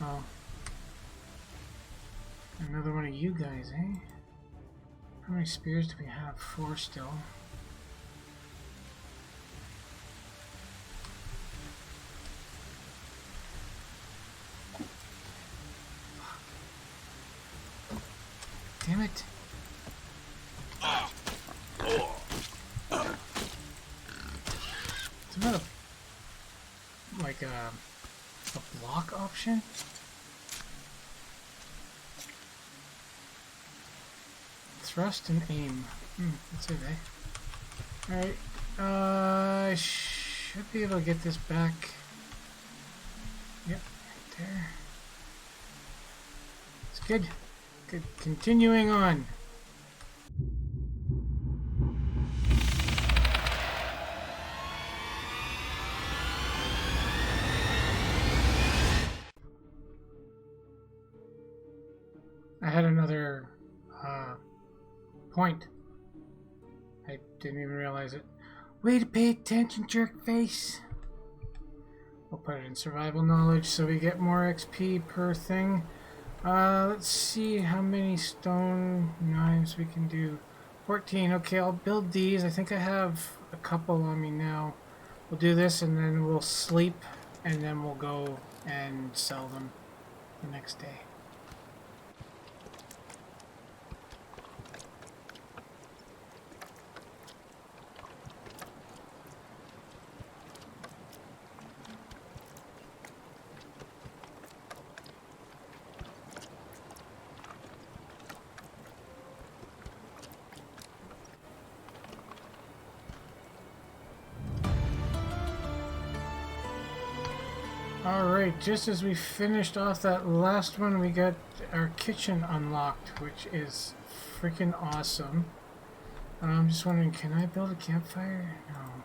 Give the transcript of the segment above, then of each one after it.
Uh-oh. Another one of you guys, eh? How many spears do we have? 4 still. Damn it. It's not like a block option? Thrust and aim. That's it, eh? Alright. I should be able to get this back. Yep, right there. It's good. Good. Continuing on. I had another point. I didn't even realize it. Way to pay attention, jerk face. We'll put it in survival knowledge so we get more XP per thing. Let's see how many stone knives we can do. 14. Okay, I'll build these. I think I have a couple on me now. We'll do this and then we'll sleep and then we'll go and sell them the next day. Alright, just as we finished off that last one, we got our kitchen unlocked, which is freaking awesome. I'm just wondering, can I build a campfire? No.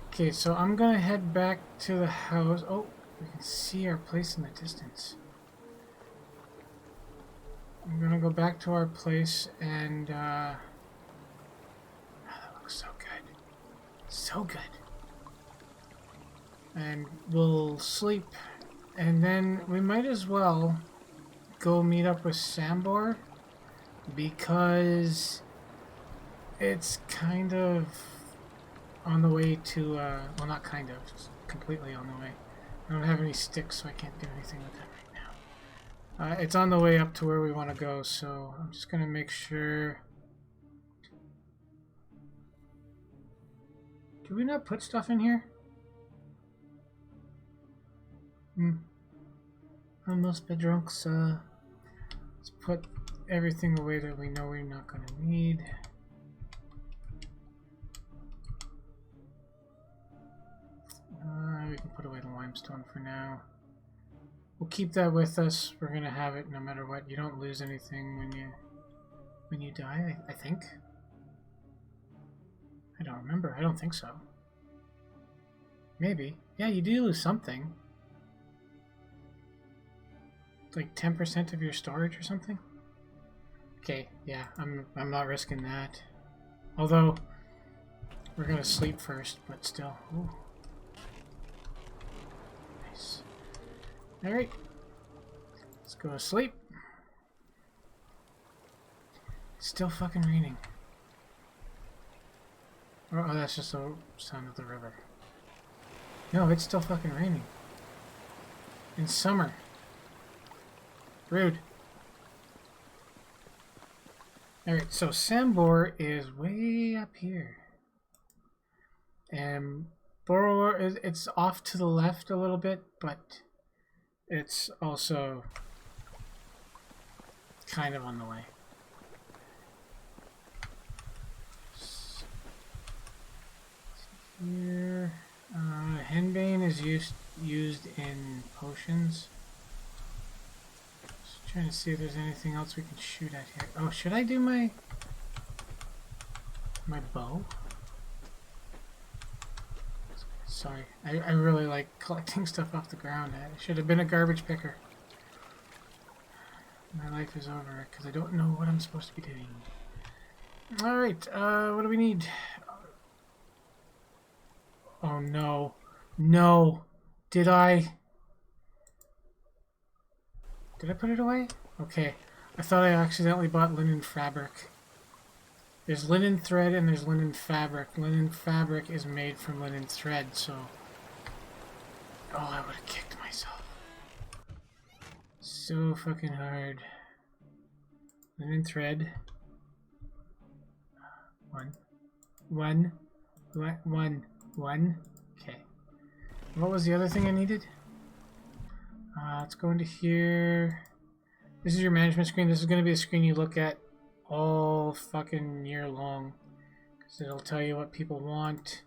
Okay, so I'm gonna head back to the house. Oh, we can see our place in the distance. I'm gonna go back to our place and, oh, that looks so good. So good. And we'll sleep, and then we might as well go meet up with Sambor, because it's kind of on the way to, well, not kind of, just completely on the way. I don't have any sticks, so I can't do anything with that right now. It's on the way up to where we want to go, so I'm just going to make sure. Did we not put stuff in here? On most bedrocks, let's put everything away that we know we're not going to need. We can put away the limestone for now. We'll keep that with us. We're going to have it no matter what. You don't lose anything when you die, I think. I don't remember. I don't think so. Maybe. Yeah, you do lose something. Like 10% of your storage or something? Okay, yeah, I'm not risking that. Although we're gonna sleep first, but still. Ooh. Nice. Alright. Let's go to sleep. It's still fucking raining. Oh, that's just the sound of the river. No, it's still fucking raining. In summer. Rude. Alright, so Sambor is way up here. And Boror, it's off to the left a little bit, but it's also kind of on the way. Here, henbane is used in potions. Trying to see if there's anything else we can shoot at here. Oh, should I do my bow? Sorry, I really like collecting stuff off the ground. I should have been a garbage picker. My life is over because I don't know what I'm supposed to be doing. Alright, what do we need? Oh no. No! Did I? Did I put it away? Okay. I thought I accidentally bought linen fabric. There's linen thread and there's linen fabric. Linen fabric is made from linen thread, so... Oh, I would have kicked myself. So fucking hard. Linen thread. One. Okay. What was the other thing I needed? Let's go into here. This is your management screen. This is going to be a screen you look at all fucking year long, because it'll tell you what people want.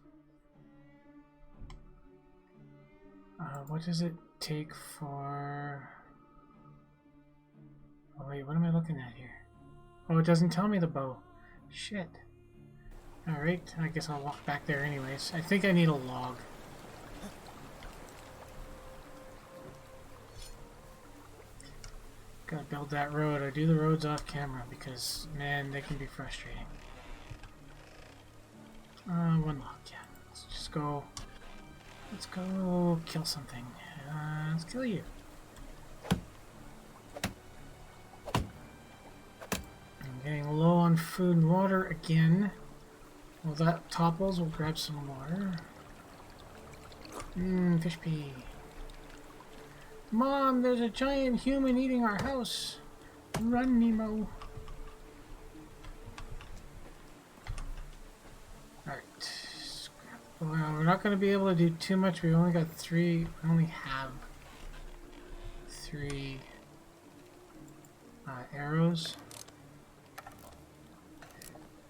What does it take for... Oh wait, what am I looking at here? Oh, it doesn't tell me the bow. Shit. Alright, I guess I'll walk back there anyways. I think I need a log. Gotta build that road. I do the roads off camera because, man, they can be frustrating. One log, yeah. Let's just go... Let's go kill something. Let's kill you. I'm getting low on food and water again. Well, that topples. We'll grab some water. Fish pea. Mom, there's a giant human eating our house. Run, Nemo. Alright. Well, we're not going to be able to do too much. We only got three. We only have three arrows.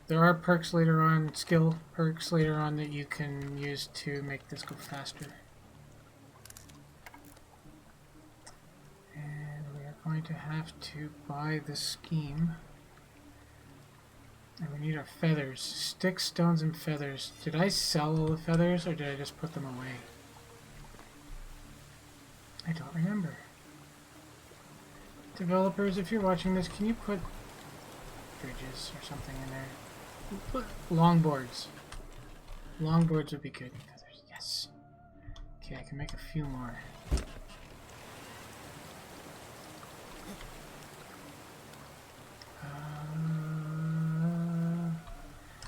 There are perks later on, skill perks later on that you can use to make this go faster. And we are going to have to buy the scheme. And we need our feathers. Sticks, stones, and feathers. Did I sell all the feathers or did I just put them away? I don't remember. Developers, if you're watching this, can you put bridges or something in there? Put longboards. Longboards would be good. Feathers, yes. Okay, I can make a few more.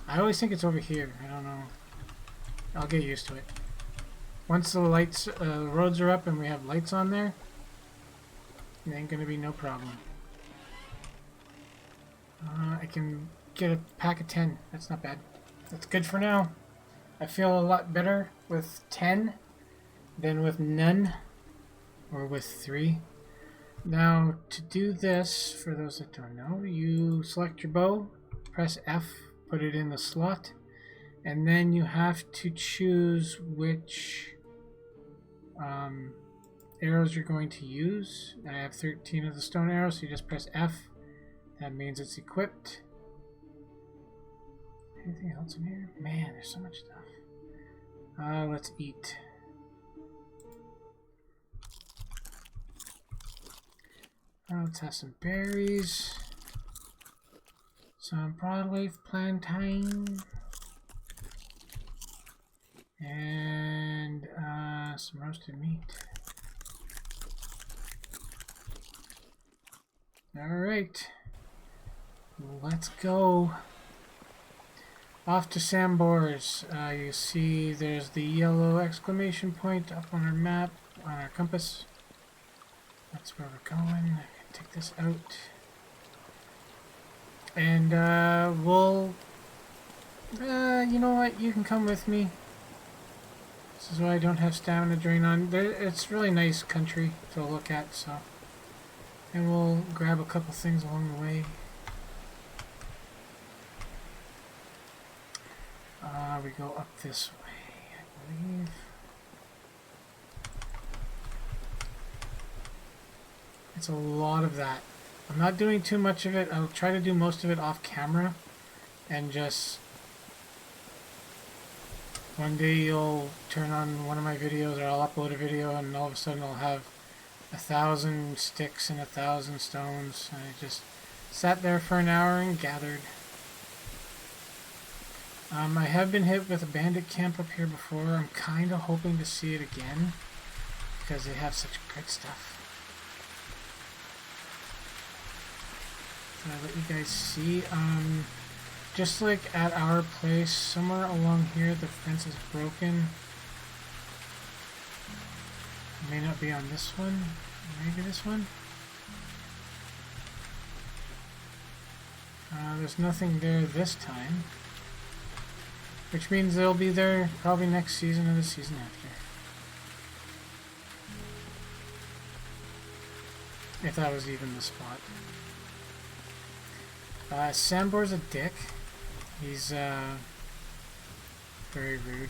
I always think it's over here. I don't know. I'll get used to it. Once the lights, roads are up and we have lights on there, it ain't gonna be no problem. I can get a pack of 10. That's not bad. That's good for now. I feel a lot better with 10 than with none or with 3. Now, to do this, for those that don't know, you select your bow, press F, put it in the slot, and then you have to choose which arrows you're going to use. I have 13 of the stone arrows, so you just press F. That means it's equipped. Anything else in here? Man, there's so much stuff. Let's eat. Let's have some berries. Some broadleaf plantain. And some roasted meat. Alright. Let's go. Off to Sambor's. You see there's the yellow exclamation point up on our map, on our compass. That's where we're going. I can take this out. And we'll... you know what? You can come with me. This is why I don't have stamina drain on. It's really nice country to look at, so... And we'll grab a couple things along the way. We go up this way, I believe. It's a lot of that. I'm not doing too much of it. I'll try to do most of it off camera. And just... One day you'll turn on one of my videos, or I'll upload a video, and all of a sudden I'll have 1,000 sticks and 1,000 stones. And I just sat there for an hour and gathered. I have been hit with a bandit camp up here before. I'm kind of hoping to see it again, because they have such good stuff. let you guys see. Just like at our place, somewhere along here the fence is broken. It may not be on this one. Maybe this one? There's nothing there this time. Which means they'll be there probably next season or the season after. If that was even the spot. Sambor's a dick. He's very rude.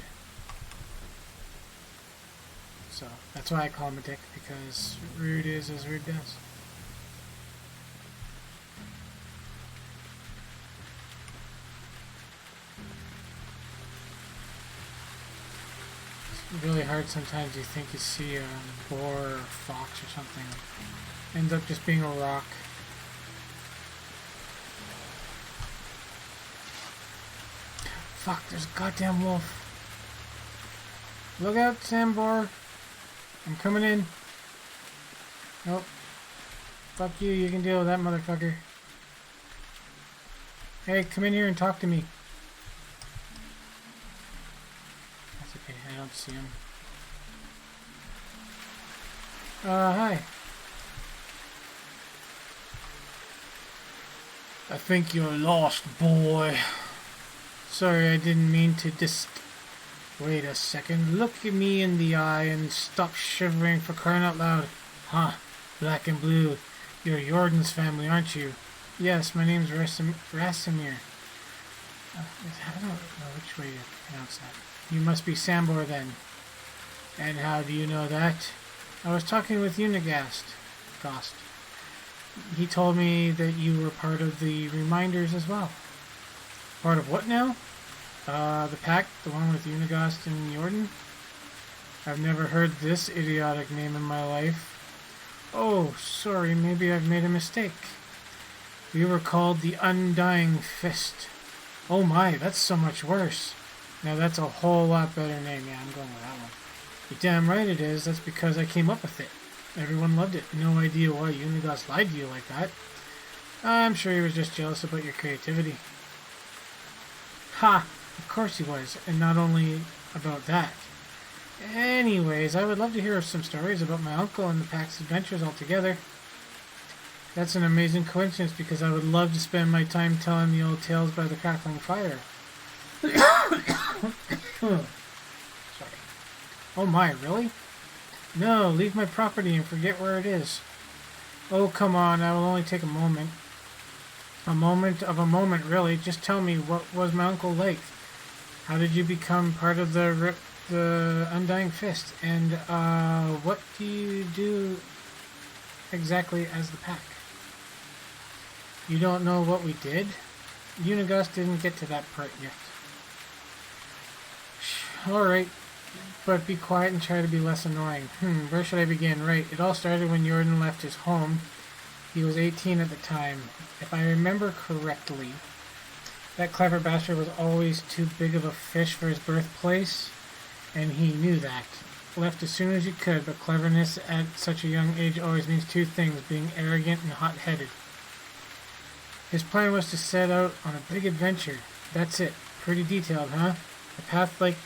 So that's why I call him a dick, because rude is as rude does. It's really hard sometimes. You think you see a boar or a fox or something. Ends up just being a rock. Fuck, there's a goddamn wolf. Look out, Sambor. I'm coming in. Nope. Fuck you, you can deal with that motherfucker. Hey, come in here and talk to me. That's okay, I don't see him. Hi. I think you're lost, boy. Sorry, I didn't mean to Wait a second. Look at me in the eye and stop shivering, for crying out loud. Huh. Black and blue. You're Jordan's family, aren't you? Yes, my name's Rasimir. I don't know which way to pronounce that. You must be Sambor then. And how do you know that? I was talking with Unigast. Gost. He told me that you were part of the Reminders as well. Part of what now? The pack, the one with Unigast and Jordan? I've never heard this idiotic name in my life. Oh, sorry, maybe I've made a mistake. We were called the Undying Fist. Oh my, that's so much worse. Now that's a whole lot better name. Yeah, I'm going with that one. You're damn right it is. That's because I came up with it. Everyone loved it. No idea why Unigast lied to you like that. I'm sure he was just jealous about your creativity. Ha! Of course he was, and not only about that. Anyways, I would love to hear some stories about my uncle and the pack's adventures altogether. That's an amazing coincidence, because I would love to spend my time telling the old tales by the crackling fire. Sorry. Oh my, really? No, leave my property and forget where it is. Oh, come on, I will only take a moment. A moment of a moment, really. Just tell me, what was my uncle like? How did you become part of the Undying Fist? And, what do you do exactly as the pack? You don't know what we did? Unigast didn't get to that part yet. Alright. But be quiet and try to be less annoying. Where should I begin? Right, it all started when Jordan left his home. He was 18 at the time. If I remember correctly, that clever bastard was always too big of a fish for his birthplace, and he knew that. Left as soon as you could, but cleverness at such a young age always means two things, being arrogant and hot-headed. His plan was to set out on a big adventure. That's it. Pretty detailed, huh? A path like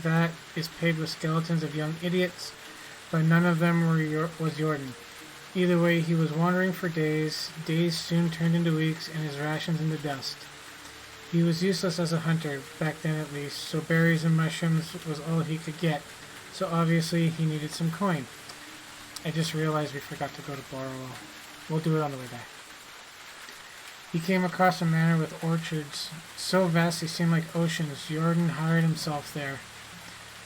that is paved with skeletons of young idiots, but none of them was Jordan. Either way, he was wandering for days. Days soon turned into weeks, and his rations into dust. He was useless as a hunter, back then at least, so berries and mushrooms was all he could get, so obviously he needed some coin. I just realized we forgot to go to Borrow. We'll do it on the way back. He came across a manor with orchards so vast they seemed like oceans. Jordan hired himself there.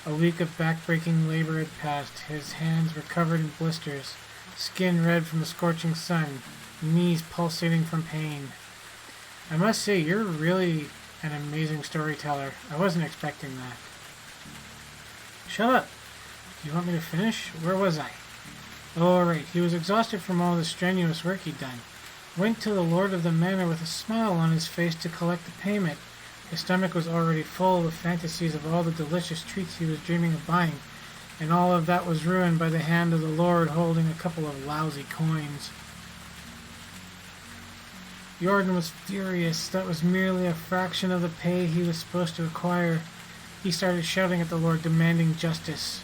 A week of back-breaking labor had passed. His hands were covered in blisters, skin red from the scorching sun, knees pulsating from pain. I must say, you're really an amazing storyteller. I wasn't expecting that. Shut up. Do you want me to finish? Where was I? Oh, right. He was exhausted from all the strenuous work he'd done. Went to the lord of the manor with a smile on his face to collect the payment. His stomach was already full with fantasies of all the delicious treats he was dreaming of buying, and all of that was ruined by the hand of the lord holding a couple of lousy coins. Jordan was furious. That was merely a fraction of the pay he was supposed to acquire. He started shouting at the Lord, demanding justice.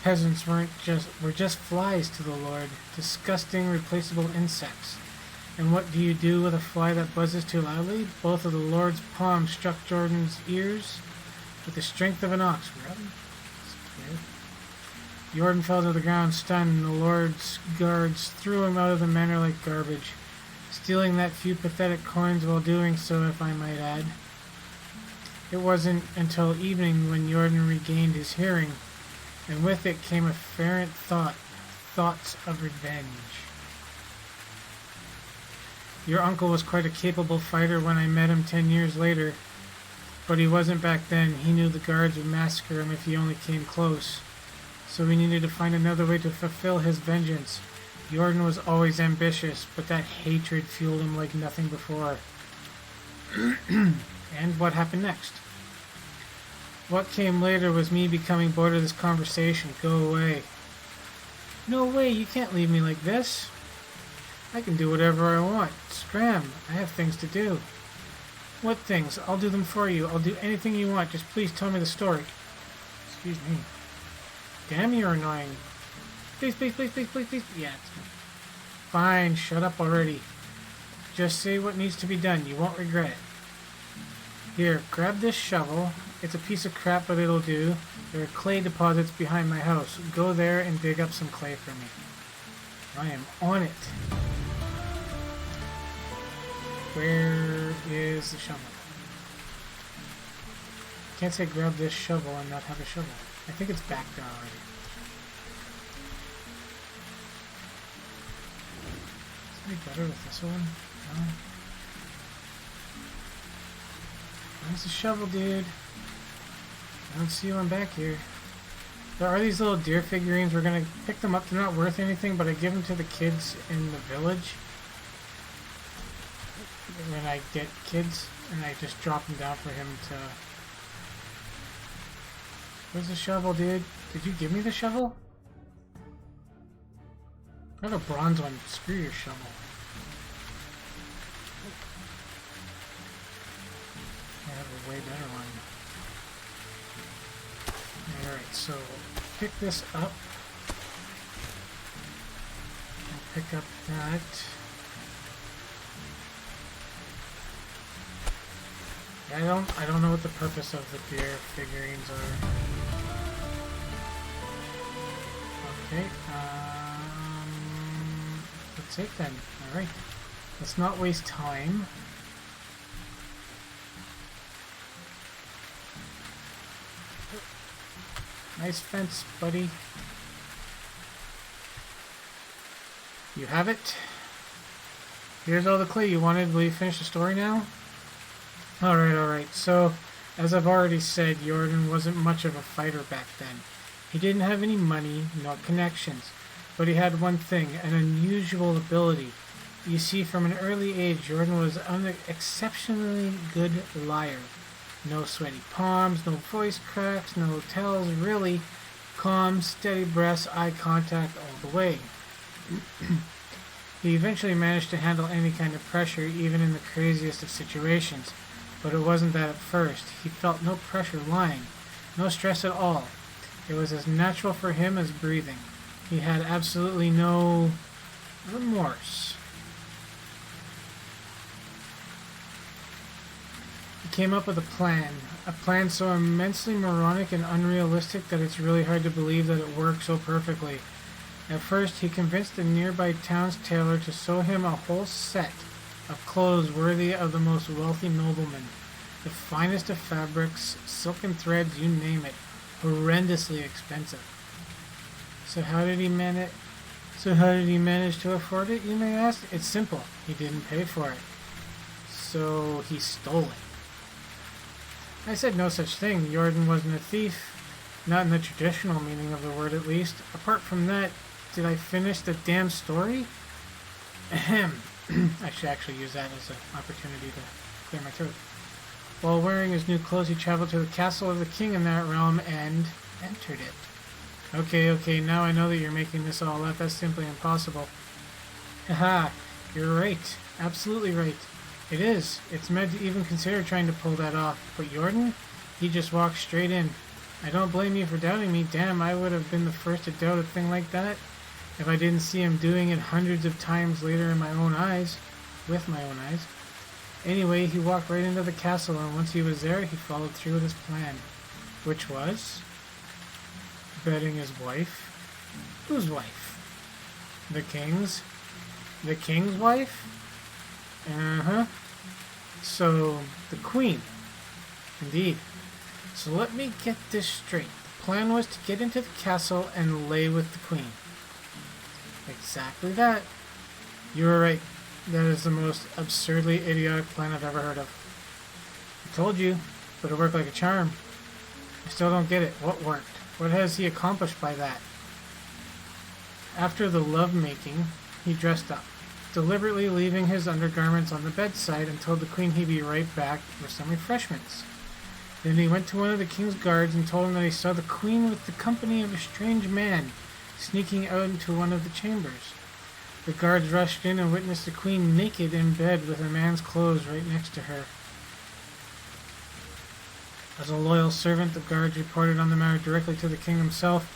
Peasants were just flies to the Lord, disgusting, replaceable insects. And what do you do with a fly that buzzes too loudly? Both of the Lord's palms struck Jordan's ears with the strength of an ox. Really? Jordan fell to the ground, stunned, and the Lord's guards threw him out of the manor like garbage, stealing that few pathetic coins while doing so, if I might add. It wasn't until evening when Jordan regained his hearing, and with it came a fervent thoughts of revenge. Your uncle was quite a capable fighter when I met him 10 years later, but he wasn't back then. He knew the guards would massacre him if he only came close. So we needed to find another way to fulfill his vengeance. Jordan was always ambitious, but that hatred fueled him like nothing before. And what happened next? What came later was me becoming bored of this conversation. Go away. No way, you can't leave me like this. I can do whatever I want. Scram, I have things to do. What things? I'll do them for you. I'll do anything you want. Just please tell me the story. Excuse me. Damn, you're annoying. Please, please, please, please, please, please. Yeah. Fine, shut up already. Just say what needs to be done. You won't regret it. Here, grab this shovel. It's a piece of crap, but it'll do. There are clay deposits behind my house. Go there and dig up some clay for me. I am on it. Where is the shovel? Can't say grab this shovel and not have a shovel. I think it's back there already. Is it better with this one? No. Where's the shovel, dude? I don't see one back here. There are these little deer figurines. We're gonna pick them up. They're not worth anything, but I give them to the kids in the village. When I get kids, and I just drop them down for him to... Where's the shovel, dude? Did you give me the shovel? I have a bronze one. Screw your shovel. I have a way better one. Alright, so pick this up. I'll pick up that. I don't know what the purpose of the deer figurines are. Okay, that's it then. Alright. Let's not waste time. Nice fence, buddy. You have it. Here's all the clay you wanted. Will you finish the story now? Alright. So, as I've already said, Jordan wasn't much of a fighter back then. He didn't have any money, no connections. But he had one thing, an unusual ability. You see, from an early age, Jordan was an exceptionally good liar. No sweaty palms, no voice cracks, no tells, really. Calm, steady breaths, eye contact all the way. He eventually managed to handle any kind of pressure, even in the craziest of situations. But it wasn't that at first. He felt no pressure lying, no stress at all. It was as natural for him as breathing. He had absolutely no remorse. He came up with a plan so immensely moronic and unrealistic that it's really hard to believe that it worked so perfectly. At first, he convinced a nearby town's tailor to sew him a whole set of clothes worthy of the most wealthy nobleman. The finest of fabrics, silken threads, you name it. Horrendously expensive. So how did he manage to afford it, you may ask? It's simple. He didn't pay for it. So he stole it. I said no such thing. Jordan wasn't a thief. Not in the traditional meaning of the word, at least. Apart from that, did I finish the damn story? Ahem. I should actually use that as an opportunity to clear my throat. While wearing his new clothes, he traveled to the castle of the king in that realm and entered it. Okay, now I know that you're making this all up. That's simply impossible. Haha, you're right. Absolutely right. It is. It's meant to even consider trying to pull that off. But Jordan, he just walked straight in. I don't blame you for doubting me. Damn, I would have been the first to doubt a thing like that if I didn't see him doing it hundreds of times later in my own eyes. With my own eyes. Anyway, he walked right into the castle, and once he was there, he followed through with his plan. Which was betting his wife. Whose wife? The king's? The king's wife? Uh-huh. So, the queen. Indeed. So let me get this straight. The plan was to get into the castle and lay with the queen. Exactly that. You were right. That is the most absurdly idiotic plan I've ever heard of. I told you, but it worked like a charm. I still don't get it. What worked? What has he accomplished by that? After the love-making, he dressed up, deliberately leaving his undergarments on the bedside and told the queen he'd be right back for some refreshments. Then he went to one of the king's guards and told him that he saw the queen with the company of a strange man sneaking out into one of the chambers. The guards rushed in and witnessed the queen naked in bed with a man's clothes right next to her. As a loyal servant, the guards reported on the matter directly to the king himself,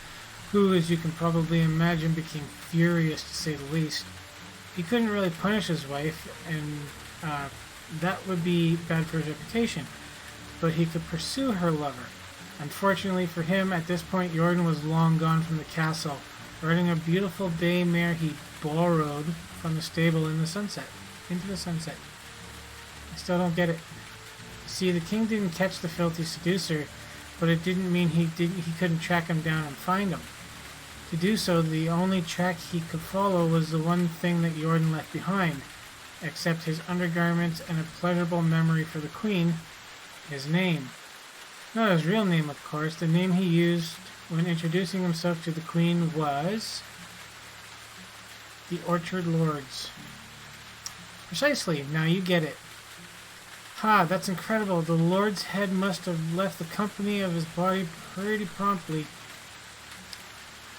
who, as you can probably imagine, became furious to say the least. He couldn't really punish his wife, and that would be bad for his reputation, but he could pursue her lover. Unfortunately for him, at this point, Jordan was long gone from the castle, riding a beautiful bay mare he borrowed from the stable into the sunset. I still don't get it. See, the king didn't catch the filthy seducer, but it didn't mean he couldn't track him down and find him. To do so, the only track he could follow was the one thing that Jordan left behind, except his undergarments and a pleasurable memory for the queen, his name. Not his real name, of course. The name he used when introducing himself to the queen was the Orchard Lords. Precisely. Now you get it. Ha, that's incredible. The Lord's head must have left the company of his body pretty promptly.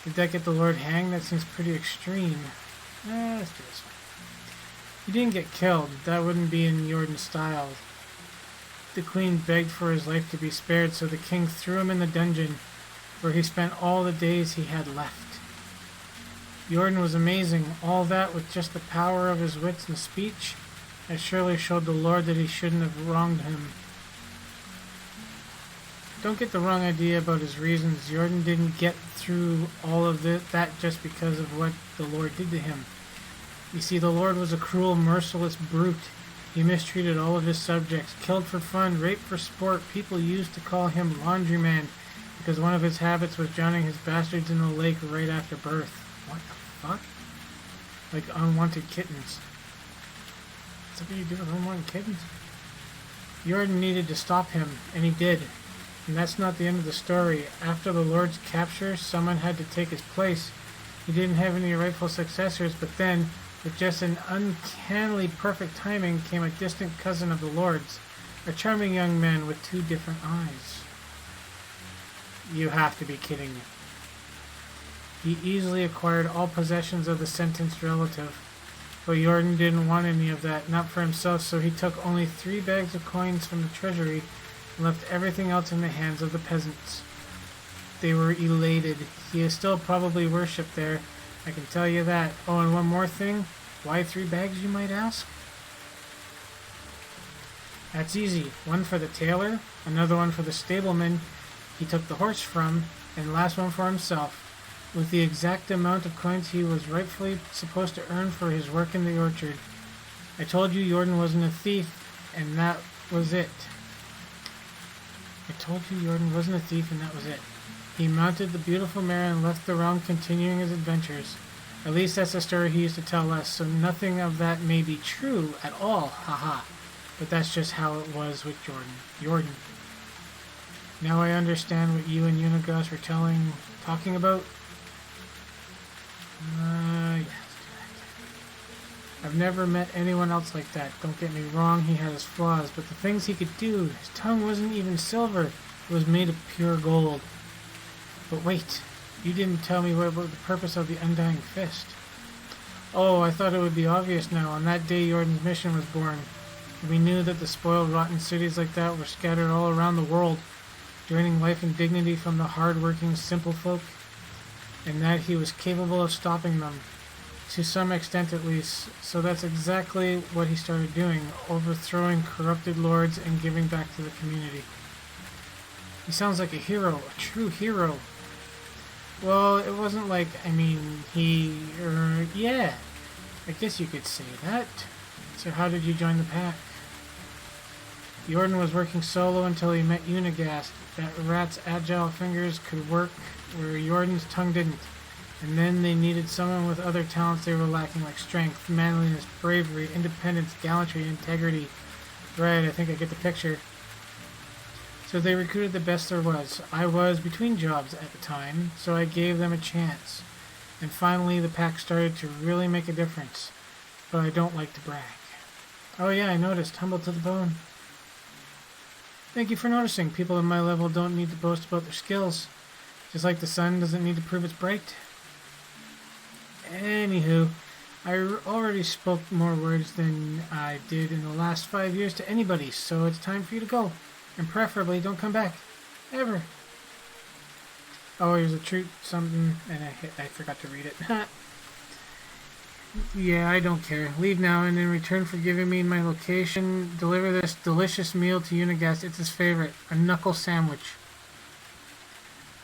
Did that get the Lord hanged? That seems pretty extreme. Let's do this one. He didn't get killed. That wouldn't be in Jordan's style. The queen begged for his life to be spared, so the king threw him in the dungeon, where he spent all the days he had left. Jordan was amazing. All that with just the power of his wits and speech. It surely showed the Lord that he shouldn't have wronged him. Don't get the wrong idea about his reasons. Jordan didn't get through all of that just because of what the Lord did to him. You see, the Lord was a cruel, merciless brute. He mistreated all of his subjects, killed for fun, raped for sport. People used to call him Laundryman because one of his habits was drowning his bastards in the lake right after birth. What the fuck? Like unwanted kittens. What's what you do with unwanted kittens? Jordan needed to stop him, and he did. And that's not the end of the story. After the Lord's capture, someone had to take his place. He didn't have any rightful successors, but then, with just an uncannily perfect timing, came a distant cousin of the Lord's, a charming young man with two different eyes. You have to be kidding me. He easily acquired all possessions of the sentenced relative, but Jordan didn't want any of that, not for himself, so he took only 3 bags of coins from the treasury and left everything else in the hands of the peasants. They were elated. He is still probably worshipped there, I can tell you that. Oh, and one more thing. Why 3 bags, you might ask? That's easy. One for the tailor, another one for the stableman he took the horse from, and the last one for himself, with the exact amount of coins he was rightfully supposed to earn for his work in the orchard. I told you Jordan wasn't a thief, and that was it. He mounted the beautiful mare and left the realm, continuing his adventures. At least that's the story he used to tell us, so nothing of that may be true at all, haha. But that's just how it was with Jordan. Now I understand what you and Unigos were talking about. Yes. I've never met anyone else like that. Don't get me wrong, he had his flaws, but the things he could do, his tongue wasn't even silver. It was made of pure gold. But wait, you didn't tell me what about the purpose of the Undying Fist. Oh, I thought it would be obvious now. On that day, Jordan's mission was born. We knew that the spoiled, rotten cities like that were scattered all around the world, draining life and dignity from the hard-working, simple folk, and that he was capable of stopping them, to some extent at least. So that's exactly what he started doing, overthrowing corrupted lords and giving back to the community. He sounds like a hero, a true hero. Well, it wasn't like, I mean, yeah, I guess you could say that. So how did you join the pack? Jordan was working solo until he met Unigast. That rat's agile fingers could work where Jordan's tongue didn't. And then they needed someone with other talents they were lacking, like strength, manliness, bravery, independence, gallantry, integrity. Right, I think I get the picture. So they recruited the best there was. I was between jobs at the time, so I gave them a chance. And finally the pack started to really make a difference. But I don't like to brag. Oh yeah, I noticed. Humble to the bone. Thank you for noticing. People of my level don't need to boast about their skills. Just like the sun doesn't need to prove it's bright. Anywho, I already spoke more words than I did in the last 5 years to anybody, so it's time for you to go. And preferably don't come back. Ever. Oh, here's a truth, something, and I forgot to read it. Yeah, I don't care. Leave now, and in return for giving me my location, deliver this delicious meal to Unigast. It's his favorite, a knuckle sandwich.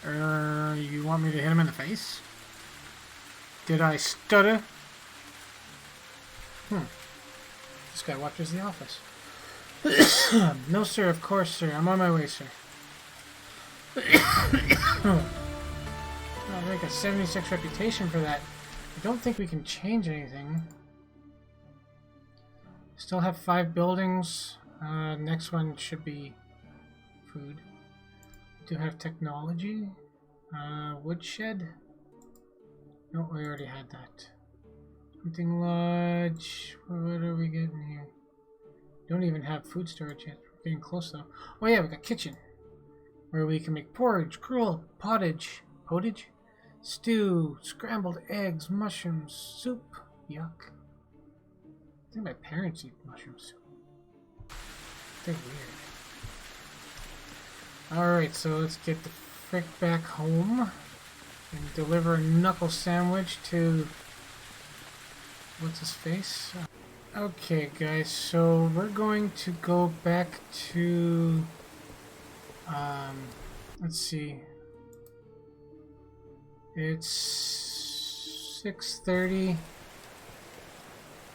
You want me to hit him in the face? Did I stutter? This guy watches The Office. No, sir, of course, sir. I'm on my way, sir. I make a 76 reputation for that. I don't think we can change anything. Still have 5 buildings. Next one should be food. Do have technology. Woodshed. No, we already had that. Hunting lodge. What are we getting here? Don't even have food storage yet. We're getting close though. Oh yeah, we got kitchen. Where we can make porridge, gruel, pottage, stew, scrambled eggs, mushrooms, soup. Yuck. I think my parents eat mushroom soup. They're weird. Alright, so let's get the frick back home and deliver a knuckle sandwich to what's his face? Okay guys, so we're going to go back to let's see. It's 6:30.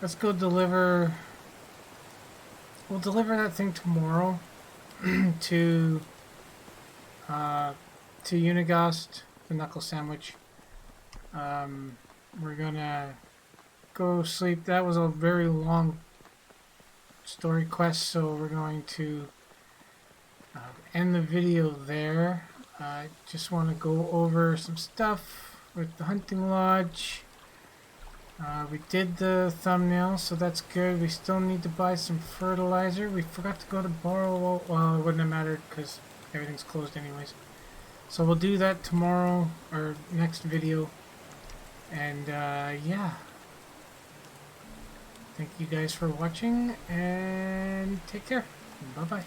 Let's go deliver. We'll deliver that thing tomorrow to Unigast, the knuckle sandwich. We're gonna go sleep. That was a very long story quest, so we're going to end the video there. I just want to go over some stuff with the hunting lodge. We did the thumbnail, so that's good. We still need to buy some fertilizer. We forgot to go to borrow. Well, it wouldn't have mattered because everything's closed anyways. So we'll do that tomorrow or next video. And yeah. Thank you guys for watching and take care. Bye bye.